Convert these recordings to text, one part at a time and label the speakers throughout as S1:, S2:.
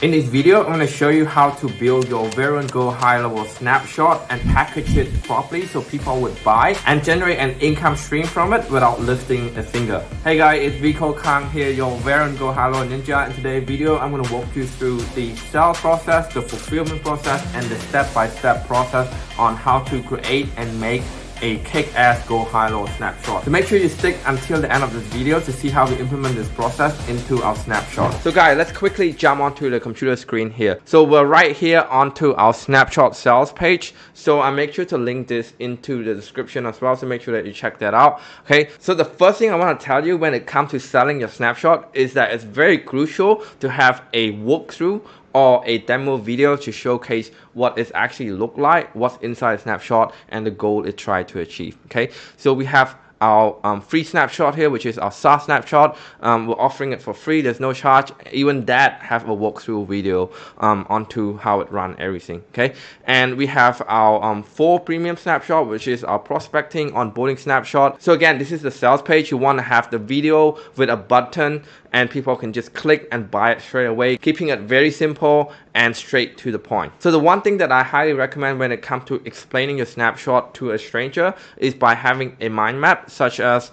S1: In this video, I'm going to show you how to build your very own GoHighLevel Snapshot and package it properly so people would buy and generate an income stream from it without lifting a finger. Hey guys, it's Rico Kang here, your very own GoHighLevel Ninja. In today's video, I'm going to walk you through the sales process, the fulfillment process, and the step-by-step process on how to create and make a kick-ass GoHighLevel snapshot. So make sure you stick until the end of this video to see how we implement this process into our snapshot. So guys, let's quickly jump onto the computer screen here. So we're right here onto our snapshot sales page. So I make sure to link this into the description as well, so make sure that you check that out. Okay, so the first thing I want to tell you when it comes to selling your snapshot is that it's very crucial to have a walkthrough or a demo video to showcase what it actually look like, what's inside a snapshot, and the goal it tried to achieve. Okay, so we have our free snapshot here, which is our SaaS snapshot. We're offering it for free, there's no charge. Even that have a walkthrough video onto how it run everything. Okay, and we have our full premium snapshot, which is our prospecting onboarding snapshot. So again, this is the sales page. You want to have the video with a button and people can just click and buy it straight away, keeping it very simple and straight to the point. So the one thing that I highly recommend when it comes to explaining your snapshot to a stranger is by having a mind map, such as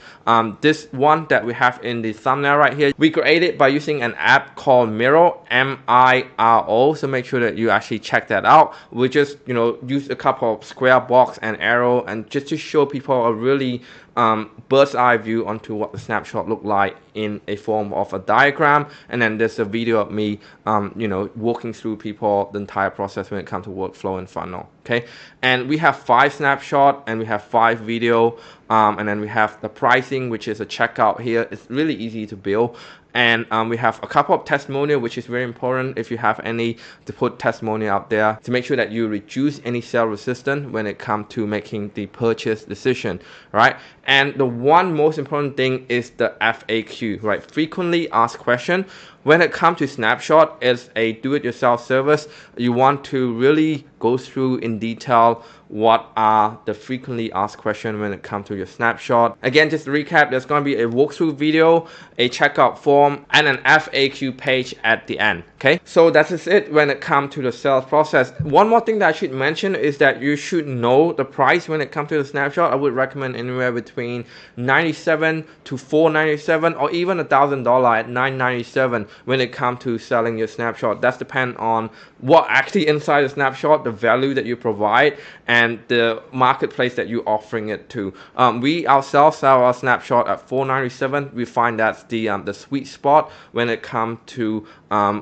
S1: this one that we have in the thumbnail right here. We created by using an app called Miro, M-I-R-O. So make sure that you actually check that out. We just, use a couple of square box and arrow, and just to show people a really bird's eye view onto what the snapshot look like in a form of a diagram. And then there's a video of me walking through people the entire process when it comes to workflow and funnel. Okay, and we have 5 snapshot and we have 5 video, and then we have the pricing, which is a checkout here. It's really easy to build. And we have a couple of testimonial, which is very important if you have any, to put testimonial out there to make sure that you reduce any sales resistance when it comes to making the purchase decision, right? And the one most important thing is the FAQ, right? Frequently asked question. When it comes to snapshot as a do-it-yourself service, you want to really go through in detail what are the frequently asked questions when it comes to your snapshot. Again, just to recap, there's going to be a walkthrough video, a checkout form, and an FAQ page at the end. Okay, so that is it when it comes to the sales process. One more thing that I should mention is that you should know the price when it comes to the snapshot. I would recommend anywhere between $97 to $497 or even $1,000 at $997 when it comes to selling your snapshot. That's depend on what actually inside the snapshot, the value that you provide, and the marketplace that you're offering it to. We ourselves sell our snapshot at $497. We find that's the sweet spot when it comes to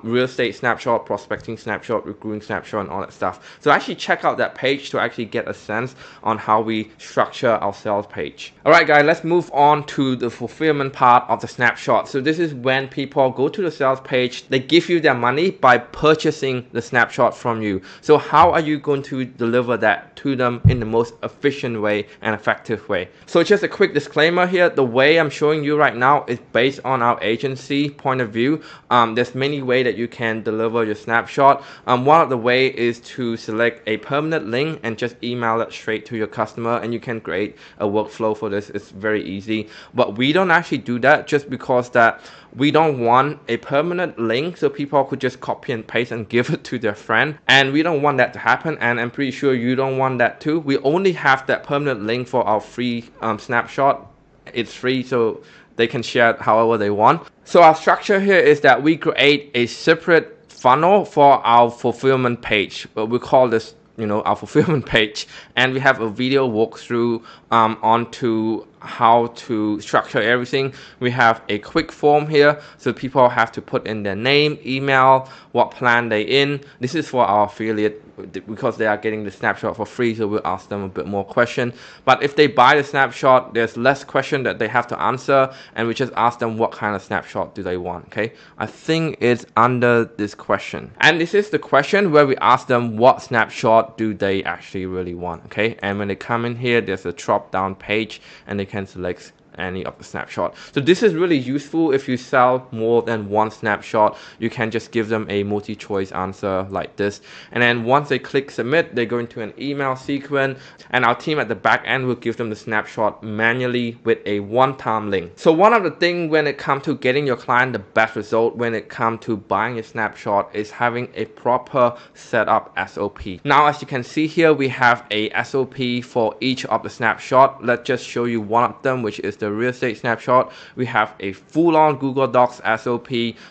S1: real estate snapshot, prospecting snapshot, recruiting snapshot, and all that stuff. So actually check out that page to actually get a sense on how we structure our sales page. All right, guys, let's move on to the fulfillment part of the snapshot. So this is when people go to the sales page, they give you their money by purchasing the snapshot from you. So how are you going to deliver that to them in the most efficient way and effective way? So just a quick disclaimer here, the way I'm showing you right now is based on our agency point of view. There's many ways that you can deliver your snapshot. One of the way is to select a permanent link and just email it straight to your customer, and you can create a workflow for this. It's very easy, but we don't actually do that just because that we don't want a permanent link so people could just copy and paste and give it to their friend, and we don't want that to happen, and I'm pretty sure you don't want that too. We only have that permanent link for our free snapshot. It's free, so they can share it however they want. So our structure here is that we create a separate funnel for our fulfillment page. We call this our fulfillment page, and we have a video walkthrough onto how to structure everything. We have a quick form here, so people have to put in their name, email, what plan they in. This is for our affiliate because they are getting the snapshot for free, so we'll ask them a bit more question. But if they buy the snapshot, there's less question that they have to answer, and we just ask them what kind of snapshot do they want. Okay, I think it's under this question, and this is the question where we ask them what snapshot do they actually really want. Okay, and when they come in here, there's a drop down page and they can select any of the snapshot. So this is really useful if you sell more than one snapshot. You can just give them a multi-choice answer like this, and then once they click submit, they go into an email sequence, and our team at the back end will give them the snapshot manually with a one-time link. So one of the things when it comes to getting your client the best result when it comes to buying a snapshot is having a proper setup SOP. Now, as you can see here, we have a SOP for each of the snapshot. Let's just show you one of them, which is the real estate snapshot. We have a full-on Google Docs SOP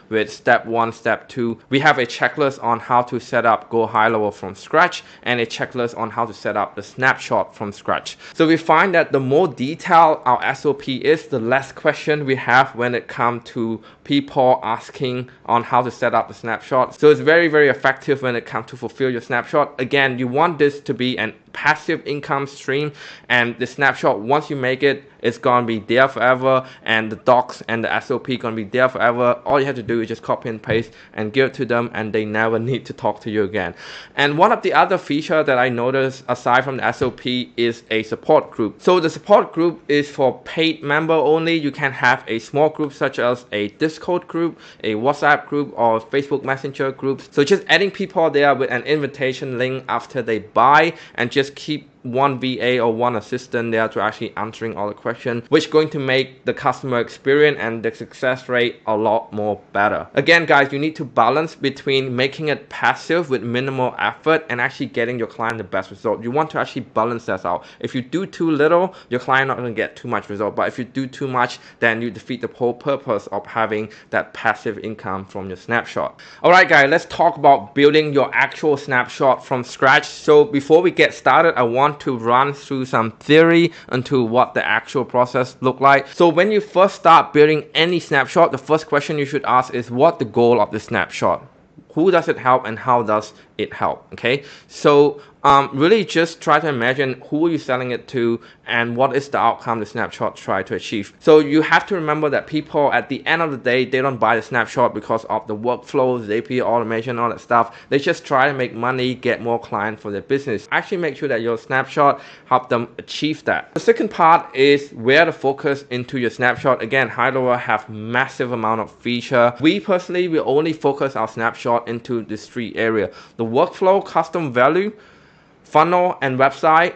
S1: with step 1, step 2. We have a checklist on how to set up GoHighLevel from scratch, and a checklist on how to set up the snapshot from scratch. So we find that the more detailed our SOP is, the less question we have when it comes to people asking on how to set up the snapshot. So it's very, very effective when it comes to fulfill your snapshot. Again, you want this to be an passive income stream, and the snapshot, once you make it, it's gonna be there forever, and the docs and the SOP gonna be there forever. All you have to do is just copy and paste and give it to them, and they never need to talk to you again. And one of the other features that I noticed aside from the SOP is a support group. So the support group is for paid member only. You can have a small group such as a Discord group, a WhatsApp group, or Facebook Messenger groups. So just adding people there with an invitation link after they buy, and just keep one VA or one assistant there to actually answering all the questions, which is going to make the customer experience and the success rate a lot more better. Again, guys, you need to balance between making it passive with minimal effort and actually getting your client the best result. You want to actually balance that out. If you do too little, your client not going to get too much result, but if you do too much, then you defeat the whole purpose of having that passive income from your snapshot. All right, guys, let's talk about building your actual snapshot from scratch. So before we get started, I want to run through some theory into what the actual process look like. So when you first start building any snapshot, the first question you should ask is what the goal of the snapshot? Who does it help and how does it help? Okay, so really just try to imagine who are you selling it to and what is the outcome the snapshot try to achieve. So you have to remember that people at the end of the day, they don't buy the snapshot because of the workflows, the API automation, all that stuff. They just try to make money, get more clients for their business. Actually make sure that your snapshot help them achieve that. The second part is where to focus into your snapshot. Again, Highlevel have massive amount of feature. We personally will only focus our snapshot into this 3 area: the workflow, custom value, funnel and website,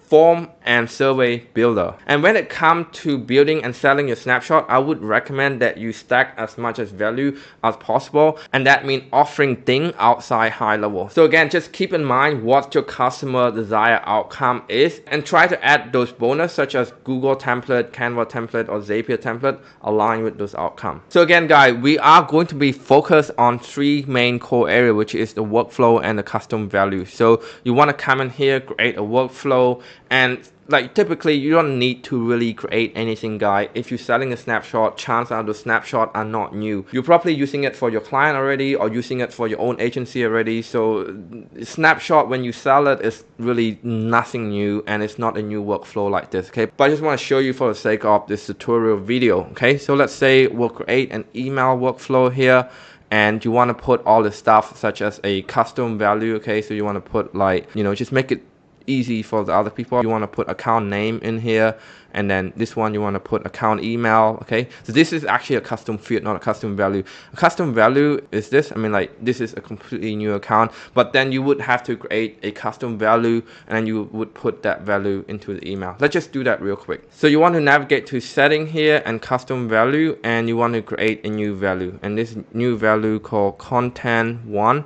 S1: form and survey builder. And when it comes to building and selling your snapshot, I would recommend that you stack as much as value as possible, and that means offering things outside Highlevel. So again, just keep in mind what your customer desired outcome is, and try to add those bonus such as Google template, Canva template, or Zapier template align with those outcomes. So again, guys, we are going to be focused on 3 main core areas, which is the workflow and the custom value. So you want to come in here, create a workflow, and like typically you don't need to really create anything, guys. If you're selling a snapshot, chances are the snapshot are not new. You're probably using it for your client already or using it for your own agency already. So snapshot, when you sell it, is really nothing new, and it's not a new workflow like this. Okay, but I just want to show you for the sake of this tutorial video. Okay, so let's say we'll create an email workflow here, and you want to put all the stuff such as a custom value. Okay, so you want to put, like, you know, just make it easy for the other people. You want to put account name in here, and then this one you want to put account email. Okay, so this is actually a custom field, not a custom value. A custom value is this. I mean, like, this is a completely new account, but then you would have to create a custom value, and you would put that value into the email. Let's just do that real quick. So you want to navigate to setting here and custom value, and you want to create a new value, and this new value called content1,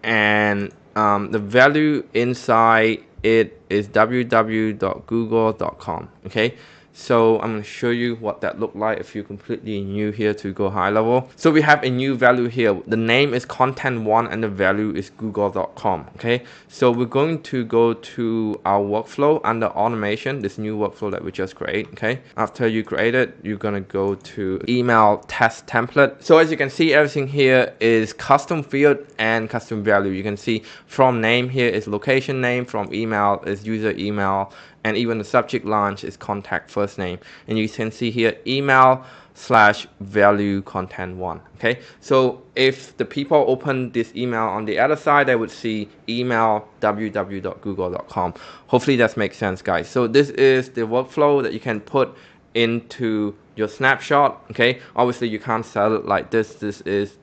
S1: and the value inside it is www.google.com. okay, so I'm going to show you what that look like if you're completely new here to GoHighLevel. So we have a new value here. The name is content1 and the value is google.com. okay, so we're going to go to our workflow under automation, this new workflow that we just create. Okay, after you create it, you're going to go to email test template. So as you can see, everything here is custom field and custom value. You can see from name here is location name, from email is user email, and even the subject line is contact first name. And you can see here email/value content1. Okay, so if the people open this email on the other side, they would see email www.google.com. Hopefully that makes sense, guys. So this is the workflow that you can put into your snapshot. Okay, obviously you can't sell it like this.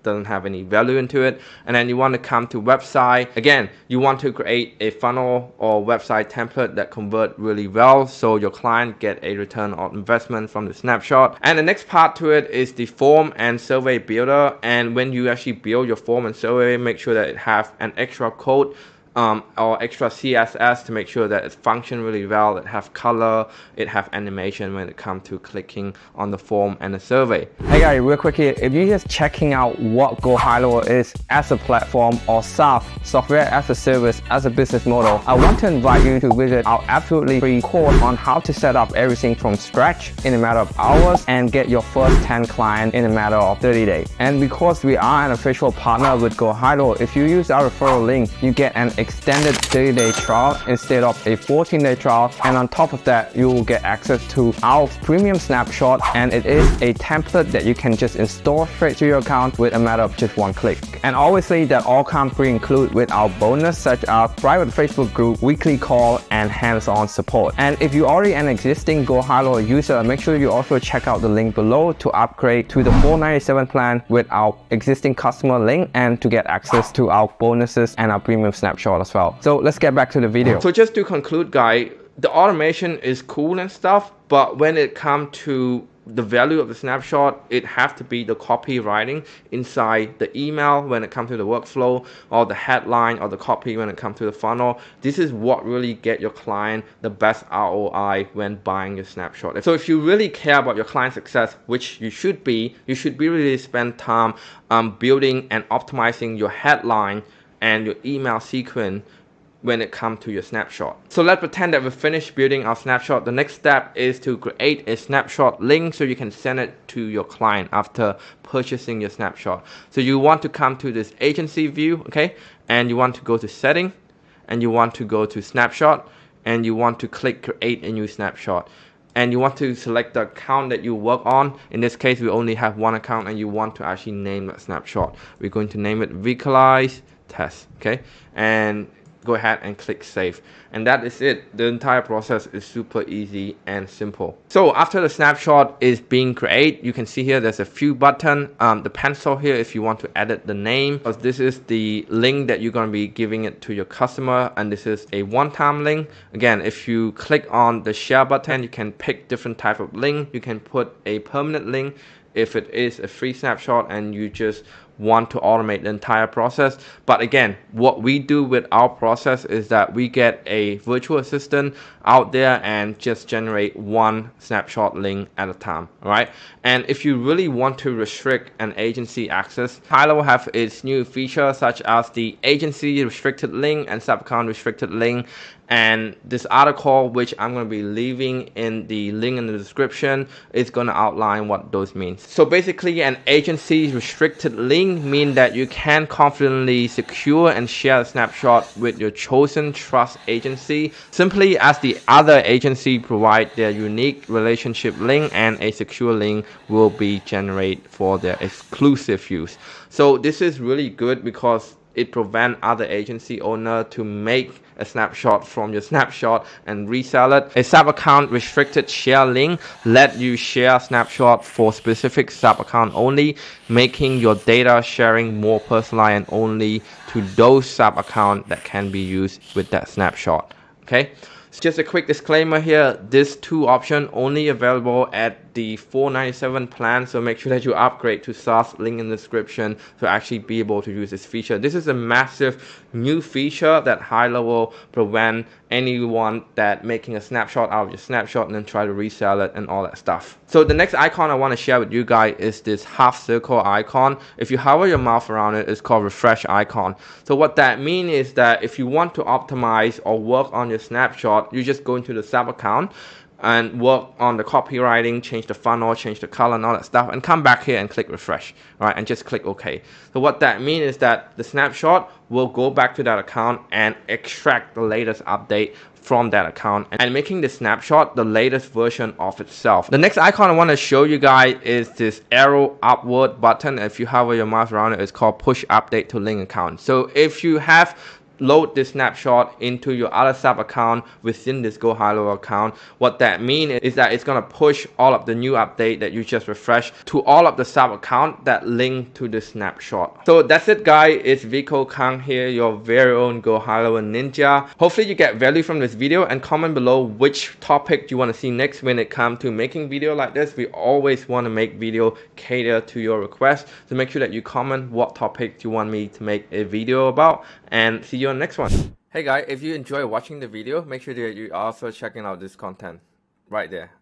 S1: Doesn't have any value into it. And then you want to come to website. Again, you want to create a funnel or website template that convert really well, so your client get a return on investment from the snapshot. And the next part to it is the form and survey builder. And when you actually build your form and survey, make sure that it have an extra code or extra CSS to make sure that it functions really well. It have color, it have animation when it comes to clicking on the form and the survey.
S2: Hey guys, real quick here, if you're just checking out what GoHighLevel is as a platform or SaaS, software as a service, as a business model, I want to invite you to visit our absolutely free course on how to set up everything from scratch in a matter of hours and get your first 10 clients in a matter of 30 days. And because we are an official partner with GoHighLevel, if you use our referral link, you get an extended 30-day trial instead of a 14-day trial, and on top of that you will get access to our premium snapshot, and it is a template that you can just install straight to your account with a matter of just one click. And obviously that all comes pre-included with our bonus such as private Facebook group, weekly call, and hands-on support. And if you're already an existing GoHighLevel user, make sure you also check out the link below to upgrade to the $497 plan with our existing customer link and to get access to our bonuses and our premium snapshot as well. So let's get back to the video.
S1: So just to conclude, guys, the automation is cool and stuff, but when it comes to the value of the snapshot, it have to be the copywriting inside the email when it comes to the workflow, or the headline or the copy when it comes to the funnel. This is what really get your client the best ROI when buying your snapshot. So if you really care about your client success, which you should be really spend time building and optimizing your headline and your email sequence when it comes to your snapshot. So let's pretend that we've finished building our snapshot. The next step is to create a snapshot link so you can send it to your client after purchasing your snapshot. So you want to come to this agency view, okay? And you want to go to setting, and you want to go to snapshot, and you want to click create a new snapshot. And you want to select the account that you work on. In this case, we only have one account, and you want to actually name that snapshot. We're going to name it Visualize Test, okay? And go ahead and click save, and that is it. The entire process is super easy and simple. So after the snapshot is being created, you can see here there's a few buttons. The pencil here if you want to edit the name, because this is the link that you're going to be giving it to your customer, and this is a one-time link. Again, if you click on the share button, you can pick different type of link. You can put a permanent link if it is a free snapshot and you just want to automate the entire process. But again, what we do with our process is that we get a virtual assistant out there and just generate one snapshot link at a time. All right, and if you really want to restrict an agency access, Highlevel have its new feature such as the agency restricted link and sub account restricted link. And this article, which I'm going to be leaving in the link in the description, is going to outline what those mean. So basically, an agency restricted link means that you can confidently secure and share a snapshot with your chosen trust agency, simply as the other agency provide their unique relationship link, and a secure link will be generated for their exclusive use. So this is really good because it prevents other agency owner to make a snapshot from your snapshot and resell it. A sub account restricted share link let you share snapshot for specific sub account only, making your data sharing more personalized and only to those sub account that can be used with that snapshot. Okay, so just a quick disclaimer here, this two option only available at the $497 plan, so make sure that you upgrade to SaaS, link in the description, to actually be able to use this feature. This is a massive new feature that Highlevel prevent anyone that making a snapshot out of your snapshot and then try to resell it and all that stuff. So the next icon I want to share with you guys is this half circle icon. If you hover your mouse around it, it's called refresh icon. So what that means is that if you want to optimize or work on your snapshot, you just go into the sub account and work on the copywriting, change the funnel, change the color and all that stuff, and come back here and click refresh, right? And just click OK. So what that means is that the snapshot will go back to that account and extract the latest update from that account and making the snapshot the latest version of itself. The next icon I want to show you guys is this arrow upward button. If you hover your mouse around it, it's called push update to link account. So if you have load this snapshot into your other sub account within this GoHighLevel account. What that means is that it's gonna push all of the new update that you just refreshed to all of the sub account that link to the snapshot. So that's it, guys. It's Vico Kang here, your very own GoHighLevel ninja. Hopefully you get value from this video, and comment below which topic you want to see next when it comes to making video like this. We always want to make video cater to your request, so make sure that you comment what topic you want me to make a video about, and see you on the next one. Hey guys, if you enjoy watching the video, make sure that you also checking out this content right there.